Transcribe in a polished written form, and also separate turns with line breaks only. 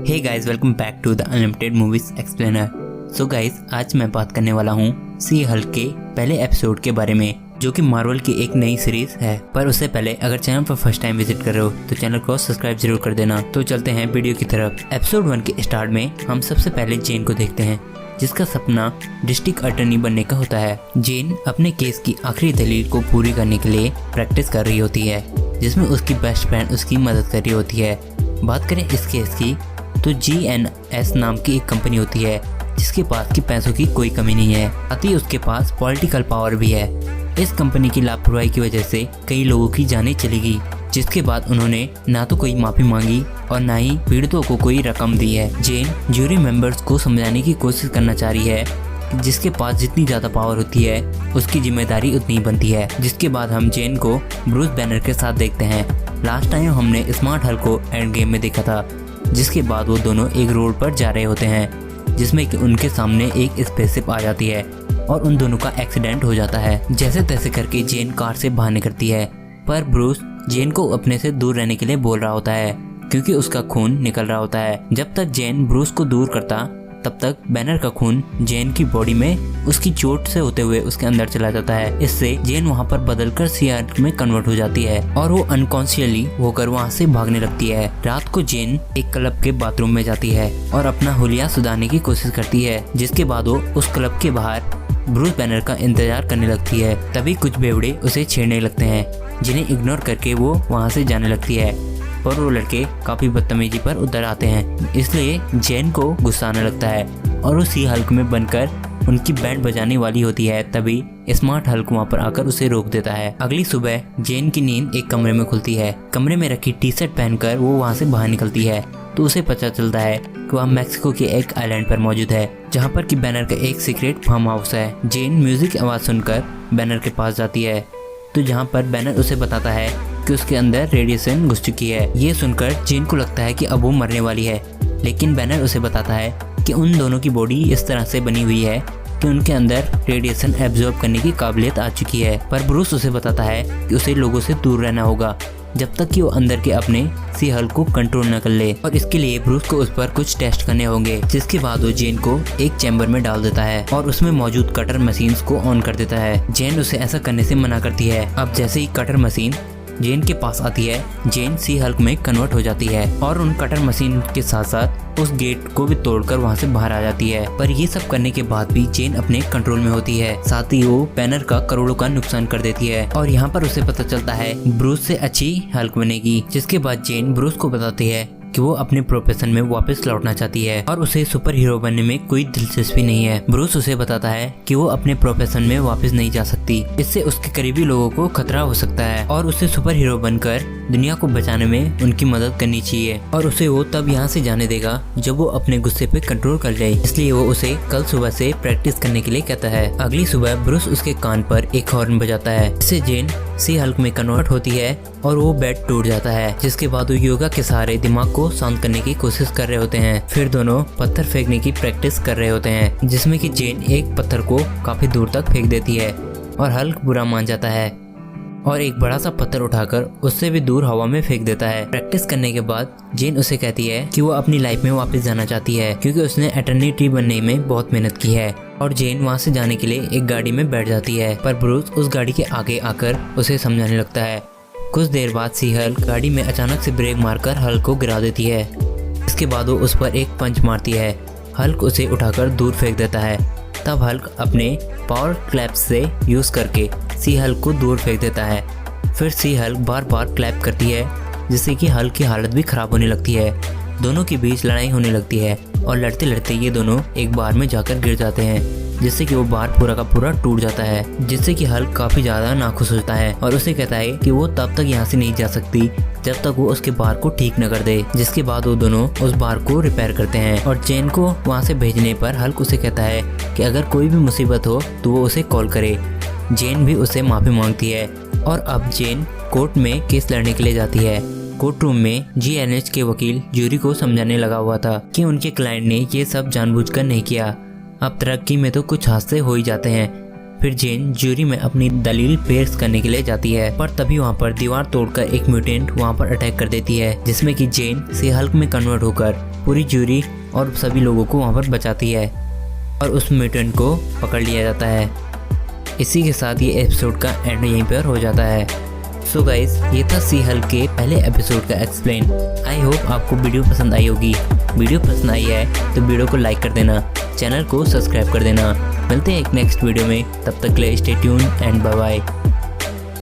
Hey guys, welcome back to the unlimited movies explainer. So guys, आज मैं बात करने वाला हूँ सी हल्क के पहले एपिसोड के बारे में, जो कि मार्वल की एक नई सीरीज है। पर उससे पहले अगर चैनल पर फर्स्ट टाइम विजिट कर रहे हो तो चैनल को सब्सक्राइब जरूर कर देना। तो चलते हैं वीडियो की तरफ। एपिसोड 1 के स्टार्ट में हम सबसे पहले जेन को देखते हैं, जिसका सपना डिस्ट्रिक्ट अटर्नी बनने का होता है। जेन अपने केस की आखिरी दलील को पूरी करने के लिए प्रैक्टिस कर रही होती है, जिसमें उसकी बेस्ट फ्रेंड उसकी मदद कर रही होती है। बात करें इस केस की तो GNS नाम की एक कंपनी होती है, जिसके पास की पैसों की कोई कमी नहीं है, साथ ही उसके पास पॉलिटिकल पावर भी है। इस कंपनी की लापरवाही की वजह से कई लोगों की जानें चली गई, जिसके बाद उन्होंने ना तो कोई माफी मांगी और ना ही पीड़ितों को कोई रकम दी है। जेन जूरी मेंबर्स को समझाने की कोशिश करना चाह रही है कि जिसके पास जितनी ज़्यादा पावर होती है उसकी जिम्मेदारी उतनी बनती है। जिसके बाद हम जेन को ब्रूस बैनर के साथ देखते हैं। लास्ट टाइम हमने स्मार्ट हल्क को एंड गेम में देखा था, जिसके बाद वो दोनों एक रोड पर जा रहे होते हैं, जिसमें कि उनके सामने एक स्पेसशिप आ जाती है और उन दोनों का एक्सीडेंट हो जाता है। जैसे तैसे करके जेन कार से बाहर निकलती है, पर ब्रूस जेन को अपने से दूर रहने के लिए बोल रहा होता है, क्योंकि उसका खून निकल रहा होता है। जब तक जेन ब्रूस को दूर करता, तब तक बैनर का खून जेन की बॉडी में उसकी चोट से होते हुए उसके अंदर चला जाता है। इससे जेन वहां पर बदलकर सी हल्क में कन्वर्ट हो जाती है और वो अनकॉन्शियसली होकर वहां से भागने लगती है। रात को जेन एक क्लब के बाथरूम में जाती है और अपना हुलिया सुधारने की कोशिश करती है, जिसके बाद वो उस क्लब के बाहर ब्रूस बैनर का इंतजार करने लगती है। तभी कुछ बेवड़े उसे छेड़ने लगते हैं, जिन्हें इग्नोर करके वो वहाँ से जाने लगती है और वो लड़के काफी बदतमीजी पर उतर आते हैं। इसलिए जेन को गुस्सा आने लगता है और वो सी हल्क में बनकर उनकी बैंड बजाने वाली होती है। तभी स्मार्ट हल्क वहाँ पर आकर उसे रोक देता है। अगली सुबह जेन की नींद एक कमरे में खुलती है। कमरे में रखी टी-शर्ट पहनकर वो वहाँ से बाहर निकलती है तो उसे पता चलता है कि वह मैक्सिको के एक आइलैंड पर मौजूद है, जहाँ पर कि बैनर का एक सीक्रेट फार्म हाउस है। जेन म्यूजिक की आवाज़ सुनकर बैनर के पास जाती है, तो जहाँ पर बैनर उसे बताता है कि उसके अंदर रेडिएशन घुस चुकी है। ये सुनकर जेन को लगता है कि अब वो मरने वाली है, लेकिन बैनर उसे बताता है कि उन दोनों की बॉडी इस तरह से बनी हुई है कि उनके अंदर रेडिएशन एब्जॉर्ब करने की काबिलियत आ चुकी है। पर ब्रूस उसे बताता है कि उसे लोगों से दूर रहना होगा जब तक कि वो अंदर के अपने सी हल्क को कंट्रोल न कर ले, और इसके लिए ब्रूस को उस पर कुछ टेस्ट करने होंगे। जिसके बाद वो जेन को एक चैम्बर में डाल देता है और उसमें मौजूद कटर मशीन्स को ऑन कर देता है। जेन उसे ऐसा करने से मना करती है। अब जैसे ही कटर मशीन जेन के पास आती है, जेन सी हल्क में कन्वर्ट हो जाती है और उन कटर मशीन के साथ साथ उस गेट को भी तोड़कर वहां से बाहर आ जाती है। पर ये सब करने के बाद भी जेन अपने कंट्रोल में होती है, साथ ही वो बैनर का करोड़ों का नुकसान कर देती है और यहाँ पर उसे पता चलता है ब्रूस से अच्छी हल्क बनेगी। जिसके बाद जेन ब्रूस को बताती है कि वो अपने प्रोफेशन में वापस लौटना चाहती है और उसे सुपर हीरो बनने में कोई दिलचस्पी नहीं है। ब्रूस उसे बताता है कि वो अपने प्रोफेशन में वापस नहीं जा सकती, इससे उसके करीबी लोगों को खतरा हो सकता है और उसे सुपर हीरो बनकर दुनिया को बचाने में उनकी मदद करनी चाहिए। और उसे वो तब यहाँ से जाने देगा जब वो अपने गुस्से पे कंट्रोल कर ले। इसलिए वो उसे कल सुबह से प्रैक्टिस करने के लिए कहता है। अगली सुबह ब्रूस उसके कान पर एक हॉर्न बजाता है, जिससे जेन सी हल्क में कन्वर्ट होती है और वो बेड टूट जाता है। जिसके बाद वो योगा के सहारे दिमाग को शांत करने की कोशिश कर रहे होते हैं। फिर दोनों पत्थर फेंकने की प्रैक्टिस कर रहे होते हैं, जिसमें कि जेन एक पत्थर को काफी दूर तक फेंक देती है और हल्क बुरा मान जाता है और एक बड़ा सा पत्थर उठाकर उससे भी दूर हवा में फेंक देता है। प्रैक्टिस करने के बाद जेन उसे कहती है कि वो अपनी लाइफ में वापस जाना चाहती है, क्योंकि उसने एटर्निटी बनने में बहुत मेहनत की है। और जेन वहाँ से जाने के लिए एक गाड़ी में बैठ जाती है, पर ब्रूस उस गाड़ी के आगे आकर उसे समझाने लगता है। कुछ देर बाद सी हल्क गाड़ी में अचानक से ब्रेक मारकर हल्क को गिरा देती है। इसके बाद वो उस पर एक पंच मारती है। हल्क उसे उठाकर दूर फेंक देता है। तब हल्क अपने पावर क्लैप्स से यूज करके सी हल्क को दूर फेंक देता है। फिर सी हल्क बार बार क्लैप करती है, जिससे कि हल्क की हालत भी खराब होने लगती है। दोनों के बीच लड़ाई होने लगती है और लड़ते लड़ते ये दोनों एक बार में जाकर गिर जाते हैं, जिससे कि वो बार पूरा का पूरा टूट जाता है। जिससे कि हल्क काफी ज्यादा नाखुश होता है और उसे कहता है कि वो तब तक यहाँ से नहीं जा सकती जब तक वो उसके बार को ठीक न कर दे। जिसके बाद वो दोनों उस बार को रिपेयर करते हैं और जेन को वहाँ से भेजने पर हल्क उसे कहता है कि अगर कोई भी मुसीबत हो तो वो उसे कॉल करे। जेन भी उसे माफी मांगती है और अब जेन कोर्ट में केस लड़ने के लिए जाती है। कोर्ट रूम में GNS के वकील जूरी को समझाने लगा हुआ था कि उनके क्लाइंट ने ये सब जानबूझकर नहीं किया। अब तरक्की में तो कुछ हादसे हो ही जाते हैं। फिर जेन ज्यूरी में अपनी दलील पेश करने के लिए जाती है, पर तभी वहाँ पर दीवार तोड़कर एक म्यूटेंट वहाँ पर अटैक कर देती है, जिसमें कि जेन सी हल्क में कन्वर्ट होकर पूरी ज्यूरी और सभी लोगों को वहाँ पर बचाती है और उस म्यूटेंट को पकड़ लिया जाता है। इसी के साथ ये एपिसोड का एंड यहीं पर हो जाता है। सो गाइस, ये था सी हल्क के पहले एपिसोड का एक्सप्लेन। आई होप आपको वीडियो पसंद आई होगी। वीडियो पसंद आई है तो वीडियो को लाइक कर देना, चैनल को सब्सक्राइब कर देना। मिलते हैं एक नेक्स्ट वीडियो में, तब तक के लिए stay tune and bye bye.